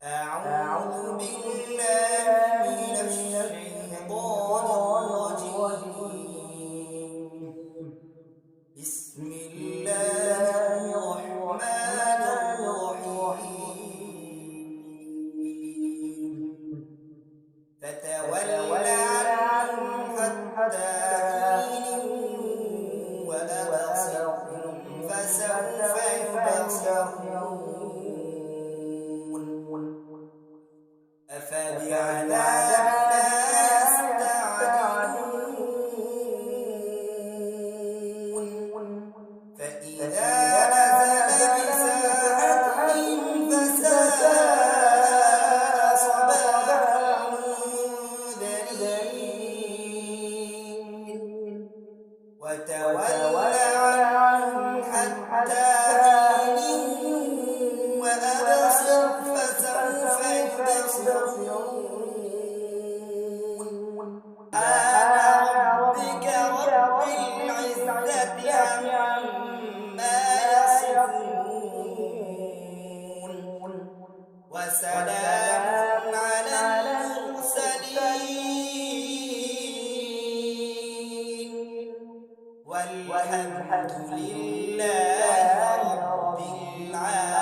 أعوذ بالله من الشيطان الرجيم. بسم الله الرحمن الرحيم. فتول عنهم حتى حين وأبصرهم فسوف يبصرون. أفبعذابنا يستعجلون فإذا نزل بساحتهم فساء صباح المنذرين. وتول عنهم حتى حين وأبصر فسوف يبصرون. سبحان ربك رب العزة عما يصفون وسلام على المرسلين والحمد لله رب العالمين.